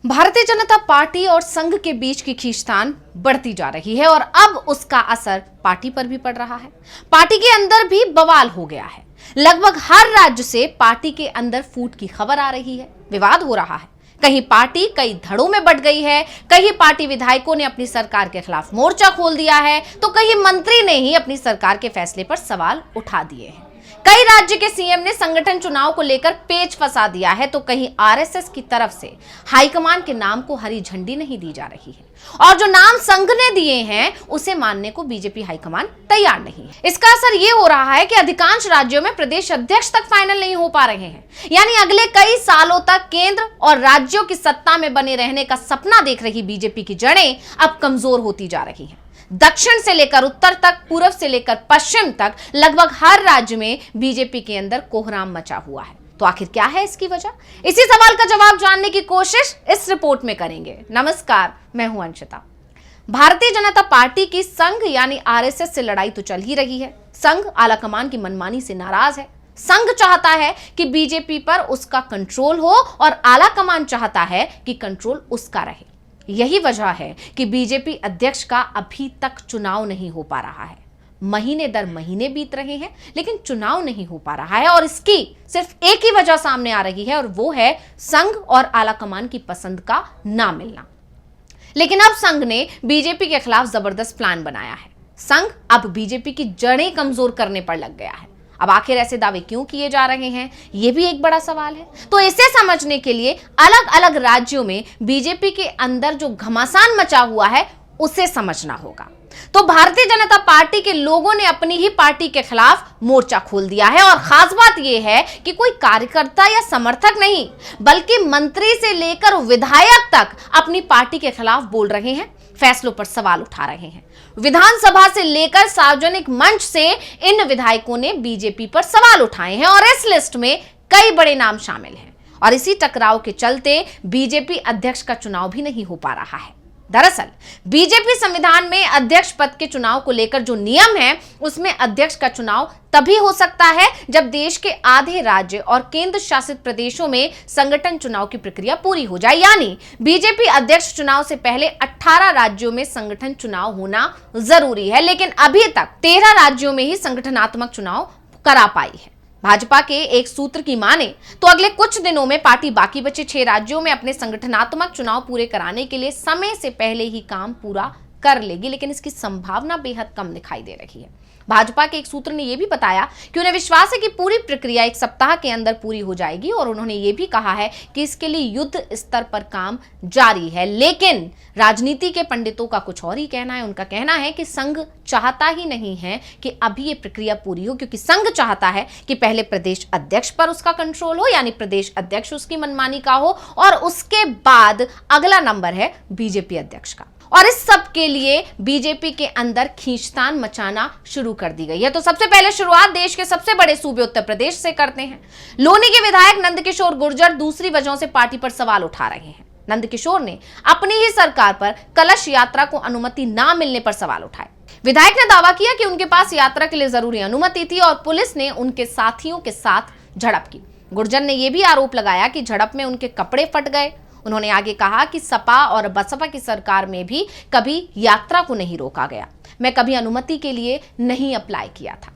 Bharatiya Janata party और संघ के बीच की खींचतान बढ़ती जा रही है और अब उसका असर पार्टी पर भी पड़ रहा है। पार्टी के अंदर भी बवाल हो गया है। लगभग हर राज्य से पार्टी के अंदर फूट की खबर आ रही है, विवाद हो रहा है। कहीं पार्टी कई धड़ों में बंट गई है, कहीं पार्टी विधायकों ने अपनी सरकार के खिलाफ मोर्चा खोल दिया है, तो कहीं मंत्री ने ही अपनी सरकार के फैसले पर सवाल उठा दिए हैं। कई राज्य के सीएम ने संगठन चुनाव को लेकर पेच फंसा दिया है, तो कहीं आरएसएस की तरफ से हाईकमान के नाम को हरी झंडी नहीं दी जा रही है और जो नाम संघ ने दिए हैं उसे मानने को बीजेपी हाईकमान तैयार नहीं है। इसका असर यह हो रहा है कि अधिकांश राज्यों में प्रदेश अध्यक्ष तक फाइनल नहीं हो पा रहे हैं। यानी अगले कई सालों तक केंद्र और राज्यों की सत्ता में बने रहने का सपना देख रही बीजेपी की जड़ें अब कमजोर होती जा रही हैं। दक्षिण से लेकर उत्तर तक, पूर्व से लेकर पश्चिम तक लगभग हर राज्य में बीजेपी के अंदर कोहराम मचा हुआ है। तो आखिर क्या है इसकी वजह? इसी सवाल का जवाब जानने की कोशिश इस रिपोर्ट में करेंगे। नमस्कार, मैं हूं अंशिता। भारतीय जनता पार्टी की संघ यानी आरएसएस से लड़ाई तो चल ही रही है। संघ आलाकमान की मनमानी से नाराज है। संघ चाहता है कि बीजेपी पर उसका कंट्रोल हो और आलाकमान चाहता है कि कंट्रोल उसका रहे। यही वजह है कि बीजेपी अध्यक्ष का अभी तक चुनाव नहीं हो पा रहा है। महीने दर महीने बीत रहे हैं लेकिन चुनाव नहीं हो पा रहा है और इसकी सिर्फ एक ही वजह सामने आ रही है और वो है संघ और आलाकमान की पसंद का ना मिलना। लेकिन अब संघ ने बीजेपी के खिलाफ जबरदस्त प्लान बनाया है। संघ अब बीजेपी की जड़ें कमजोर करने पर लग गया है। अब आखिर ऐसे दावे क्यों किए जा रहे हैं, यह भी एक बड़ा सवाल है। तो इसे समझने के लिए अलग अलग राज्यों में बीजेपी के अंदर जो घमासान मचा हुआ है उसे समझना होगा। तो भारतीय जनता पार्टी के लोगों ने अपनी ही पार्टी के खिलाफ मोर्चा खोल दिया है और खास बात यह है कि कोई कार्यकर्ता या समर्थक नहीं बल्कि मंत्री से लेकर विधायक तक अपनी पार्टी के खिलाफ बोल रहे हैं, फैसलों पर सवाल उठा रहे हैं। विधानसभा से लेकर सार्वजनिक मंच से इन विधायकों ने बीजेपी पर सवाल उठाए हैं और इस लिस्ट में कई बड़े नाम शामिल हैं। और इसी टकराव के चलते बीजेपी अध्यक्ष का चुनाव भी नहीं हो पा रहा है। दरअसल बीजेपी संविधान में अध्यक्ष पद के चुनाव को लेकर जो नियम है उसमें अध्यक्ष का चुनाव तभी हो सकता है जब देश के आधे राज्य और केंद्र शासित प्रदेशों में संगठन चुनाव की प्रक्रिया पूरी हो जाए। यानी बीजेपी अध्यक्ष चुनाव से पहले 18 राज्यों में संगठन चुनाव होना जरूरी है, लेकिन अभी तक 13 राज्यों में ही संगठनात्मक चुनाव करा पाई है। भाजपा के एक सूत्र की माने तो अगले कुछ दिनों में पार्टी बाकी बचे 6 राज्यों में अपने संगठनात्मक चुनाव पूरे कराने के लिए समय से पहले ही काम पूरा कर लेगी, लेकिन इसकी संभावना बेहद कम दिखाई दे रही है। भाजपा के एक सूत्र ने यह भी बताया कि उन्हें विश्वास है कि पूरी प्रक्रिया 1 सप्ताह के अंदर पूरी हो जाएगी और उन्होंने यह भी कहा है कि इसके लिए युद्ध स्तर पर काम जारी है। लेकिन राजनीति के पंडितों का कुछ और ही कहना है। उनका कहना है कि संघ चाहता ही नहीं है कि अभी ये प्रक्रिया पूरी हो, क्योंकि संघ चाहता है कि पहले प्रदेश अध्यक्ष पर उसका कंट्रोल हो, यानी प्रदेश अध्यक्ष उसकी मनमानी का हो और उसके बाद अगला नंबर है बीजेपी अध्यक्ष का। और इस सब के लिए बीजेपी के अंदर खींचतान मचाना शुरू कर दी गई है। तो सबसे पहले शुरुआत देश के सबसे बड़े सूबे उत्तर प्रदेश से करते हैं। लोनी के विधायक नंदकिशोर गुर्जर दूसरी वजहों से पार्टी पर सवाल उठा रहे हैं। नंदकिशोर ने अपनी ही सरकार पर कलश यात्रा को अनुमति ना मिलने पर सवाल उठाए। विधायक ने दावा किया कि उनके पास यात्रा के लिए जरूरी अनुमति थी और पुलिस ने उनके साथियों के साथ झड़प की। गुर्जर ने यह भी आरोप लगाया कि झड़प में उनके कपड़े फट गए। उन्होंने आगे कहा कि सपा और बसपा की सरकार में भी कभी यात्रा को नहीं रोका गया। मैं कभी अनुमति के लिए नहीं अप्लाई किया था।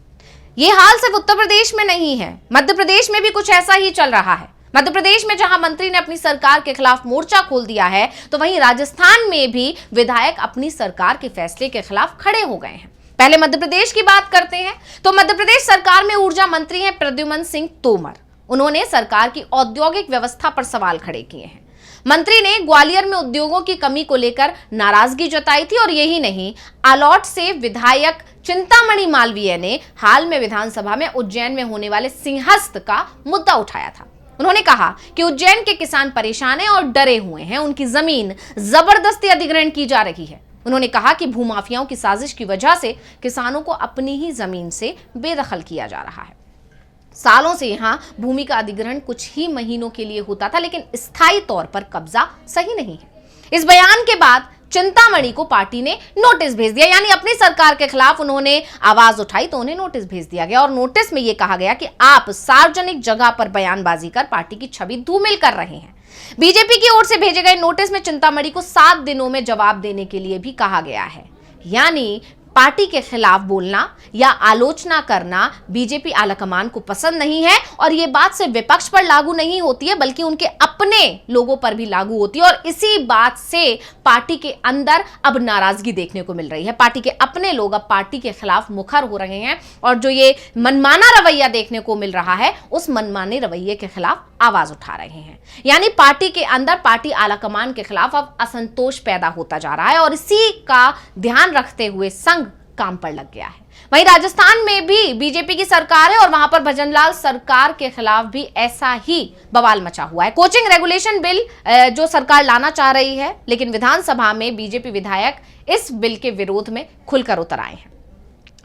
यह हाल सिर्फ उत्तर प्रदेश में नहीं है, मध्य प्रदेश में भी कुछ ऐसा ही चल रहा है। मध्य प्रदेश में जहां मंत्री ने अपनी सरकार के खिलाफ मोर्चा खोल दिया है, तो वहीं राजस्थान में भी विधायक अपनी सरकार के फैसले के खिलाफ खड़े हो गए हैं। पहले मध्य प्रदेश की बात करते हैं तो मध्य प्रदेश सरकार में ऊर्जा मंत्री हैं प्रद्युमन सिंह तोमर। उन्होंने सरकार की औद्योगिक व्यवस्था पर सवाल खड़े किए हैं। मंत्री ने ग्वालियर में उद्योगों की कमी को लेकर नाराजगी जताई थी और यही नहीं, आलौट से विधायक चिंतामणि मालवीय ने हाल में विधानसभा में उज्जैन में होने वाले सिंहस्थ का मुद्दा उठाया था। उन्होंने कहा कि उज्जैन के किसान परेशान हैं और डरे हुए हैं, उनकी जमीन जबरदस्ती अधिग्रहण की जा रही है। उन्होंने कहा कि भूमाफियाओं की साजिश की वजह से किसानों को अपनी ही जमीन से बेदखल किया जा रहा है। सालों से यहां भूमि का अधिग्रहण कुछ ही महीनों के लिए होता था, लेकिन स्थायी तौर पर कब्जा सही नहीं है। इस बयान के बाद चिंतामणि को पार्टी ने नोटिस भेज दिया, यानी अपनी सरकार के खिलाफ उन्होंने आवाज उठाई तो उन्हें नोटिस भेज दिया गया। और नोटिस में यह कहा गया कि आप सार्वजनिक जगह पर बयानबाजी कर पार्टी की छवि धूमिल कर रहे हैं। बीजेपी की ओर से भेजे गए नोटिस में चिंतामणि को 7 दिनों में जवाब देने के लिए भी कहा गया है। यानी पार्टी के खिलाफ बोलना या आलोचना करना बीजेपी आलाकमान को पसंद नहीं है, और यह बात सिर्फ विपक्ष पर लागू नहीं होती है बल्कि उनके अपने लोगों पर भी लागू होती है। और इसी बात से पार्टी के अंदर अब नाराजगी देखने को मिल रही है। पार्टी के अपने लोग अब पार्टी के खिलाफ मुखर हो रहे हैं और जो ये मनमाना रवैया देखने को मिल रहा है उस मनमाने रवैये के खिलाफ आवाज उठा रहे हैं। यानी पार्टी के अंदर पार्टी आलाकमान के खिलाफ अब असंतोष पैदा होता जा रहा है और इसी का ध्यान रखते हुए संघ काम पर लग गया है। वहीं राजस्थान में भी बीजेपी की सरकार है और वहां पर भजनलाल सरकार के खिलाफ भी ऐसा ही बवाल मचा हुआ है। कोचिंग रेगुलेशन बिल जो सरकार लाना चाह रही है, लेकिन विधानसभा में बीजेपी विधायक इस बिल के विरोध में खुलकर उतर आए हैं।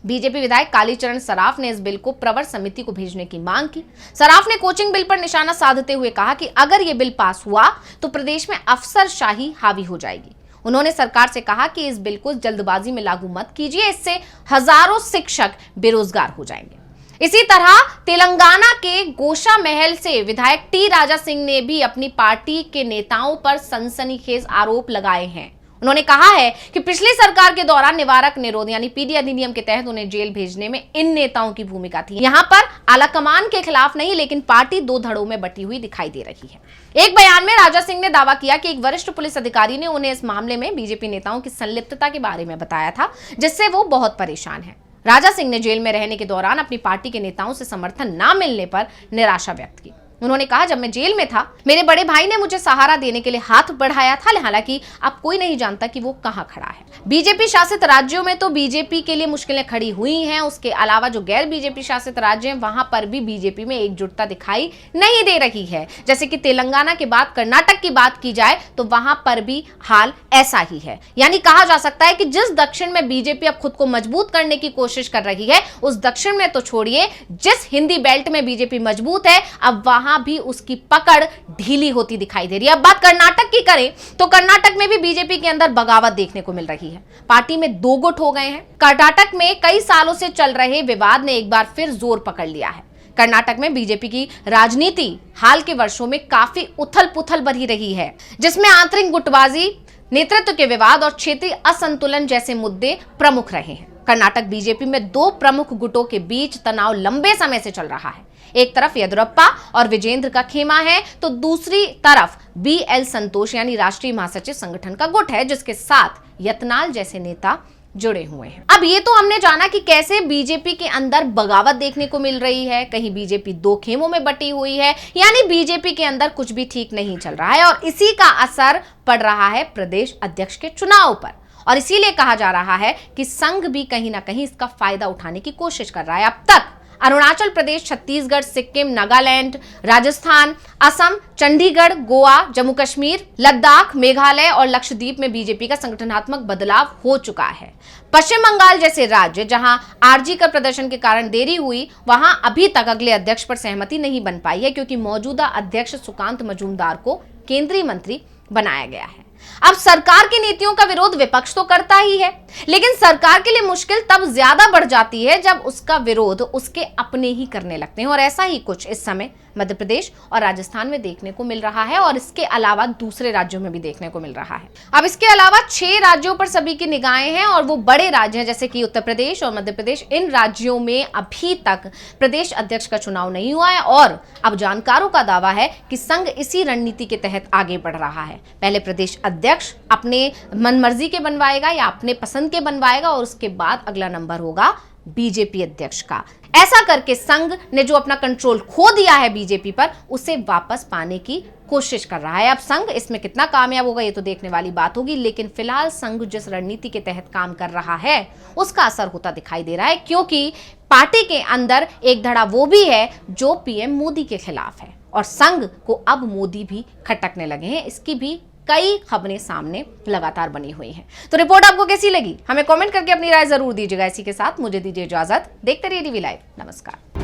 बीजेपी विधायक कालीचरण सराफ ने इस बिल को प्रवर समिति को भेजने की मांग की। सराफ ने कोचिंग बिल पर निशाना साधते हुए कहा कि अगर यह बिल पास हुआ तो प्रदेश में अफसरशाही हावी हो जाएगी। उन्होंने सरकार से कहा कि इस बिल को जल्दबाजी में लागू मत कीजिए, इससे हजारों शिक्षक बेरोजगार हो जाएंगे। इसी तरह तेलंगाना के गोशा महल से विधायक टी राजा सिंह ने भी अपनी पार्टी के नेताओं पर सनसनीखेज आरोप लगाए हैं। उन्होंने कहा है कि पिछली सरकार के दौरान निवारक निरोध यानी पीडी अधिनियम के तहत उन्हें जेल भेजने में इन नेताओं की भूमिका थी। यहां पर आलाकमान के खिलाफ नहीं, लेकिन पार्टी 2 धड़ों में बटी हुई दिखाई दे रही है। एक बयान में राजा सिंह ने दावा किया कि एक वरिष्ठ पुलिस अधिकारी ने उन्हें इस मामले में बीजेपी नेताओं की संलिप्तता के बारे में बताया था, जिससे वो बहुत परेशान है। राजा सिंह ने जेल में रहने के दौरान अपनी पार्टी के नेताओं से समर्थन न मिलने पर निराशा व्यक्त की। उन्होंने कहा, जब मैं जेल में था मेरे बड़े भाई ने मुझे सहारा देने के लिए हाथ बढ़ाया था, हालांकि अब कोई नहीं जानता कि वो कहां खड़ा है। बीजेपी शासित राज्यों में तो बीजेपी के लिए मुश्किलें खड़ी हुई हैं, उसके अलावा जो गैर बीजेपी शासित राज्य हैं वहां पर भी बीजेपी में एकजुटता दिखाई नहीं दे रही है। जैसे कि तेलंगाना के बाद कर्नाटक की बात की जाए तो वहां पर भी हाल ऐसा ही है। यानी कहा जा सकता है कि जिस दक्षिण में बीजेपी अब खुद को मजबूत करने की कोशिश कर रही है, उस दक्षिण में तो छोड़िए, जिस हिंदी बेल्ट में बीजेपी मजबूत है अब वहां भी उसकी पकड़ ढीली होती दिखाई दे रही है। अब बात कर्नाटक की करें तो कर्नाटक में भी बीजेपी के अंदर बगावत देखने को मिल रही है। पार्टी में 2 गुट हो गए हैं। कर्नाटक में कई सालों से चल रहे विवाद ने एक बार फिर जोर पकड़ लिया है। कर्नाटक में बीजेपी की राजनीति हाल के वर्षों में काफी उथल-पुथल भरी रही है, जिसमें आंतरिक गुटबाजी, नेतृत्व के विवाद और क्षेत्रीय असंतुलन जैसे मुद्दे प्रमुख रहे हैं। कर्नाटक बीजेपी में 2 प्रमुख गुटों के बीच तनाव लंबे समय से चल रहा है। एक तरफ येदियुरप्पा और विजेंद्र का खेमा है तो दूसरी तरफ BL संतोष यानी राष्ट्रीय महासचिव संगठन का गुट है, जिसके साथ यत्नाल जैसे नेता जुड़े हुए हैं। अब ये तो हमने जाना कि कैसे बीजेपी के अंदर बगावत देखने को मिल रही है, कहीं बीजेपी 2 खेमों में बटी हुई है, यानी बीजेपी के अंदर कुछ भी ठीक नहीं चल रहा है और इसी का असर पड़ रहा है प्रदेश अध्यक्ष के चुनाव पर। और इसीलिए कहा जा रहा है कि संघ भी कहीं ना कहीं इसका फायदा उठाने की कोशिश कर रहा है। अब तक अरुणाचल प्रदेश, छत्तीसगढ़, सिक्किम, नागालैंड, राजस्थान, असम, चंडीगढ़, गोवा, जम्मू कश्मीर, लद्दाख, मेघालय और लक्षद्वीप में बीजेपी का संगठनात्मक बदलाव हो चुका है। पश्चिम बंगाल जैसे राज्य जहां आरजी का प्रदर्शन के कारण देरी हुई, वहां अभी तक अगले अध्यक्ष पर सहमति नहीं बन पाई है, क्योंकि मौजूदा अध्यक्ष सुकांत मजूमदार को केंद्रीय मंत्री बनाया गया है। अब सरकार की नीतियों का विरोध विपक्ष तो करता ही है, लेकिन सरकार के लिए मुश्किल तब ज्यादा बढ़ जाती है जब उसका विरोध उसके अपने ही करने लगते हैं। और ऐसा ही कुछ इस समय मध्य प्रदेश और राजस्थान में देखने को मिल रहा है और इसके अलावा दूसरे राज्यों में भी देखने को मिल रहा है। अब इसके अलावा 6 राज्यों पर सभी की निगाहें हैं और वो बड़े राज्य हैं जैसे कि उत्तर प्रदेश और मध्य प्रदेश। इन राज्यों में अभी तक प्रदेश अध्यक्ष का चुनाव नहीं हुआ है और अब जानकारों का दावा है कि संघ इसी रणनीति के तहत आगे बढ़ रहा है। पहले प्रदेश अध्यक्ष अपने मनमर्जी के बनवाएगा या अपने पसंद के बनवाएगा और उसके बाद अगला नंबर होगा बीजेपी अध्यक्ष का। ऐसा करके संघ ने जो अपना कंट्रोल खो दिया है बीजेपी पर, उसे वापस पाने की कोशिश कर रहा है। अब संघ इसमें कितना कामयाब होगा ये तो देखने वाली बात होगी, लेकिन फिलहाल संघ जिस रणनीति के तहत काम कर रहा है उसका असर होता दिखाई दे रहा है, क्योंकि पार्टी के अंदर एक धड़ा वो भी है जो पीएम मोदी के खिलाफ है और संघ को अब मोदी भी खटकने लगे हैं। इसकी भी कई खबरें सामने लगातार बनी हुई हैं। तो रिपोर्ट आपको कैसी लगी हमें कमेंट करके अपनी राय जरूर दीजिएगा। इसी के साथ मुझे दीजिए इजाजत। देखते रहिए टीवी लाइव। नमस्कार।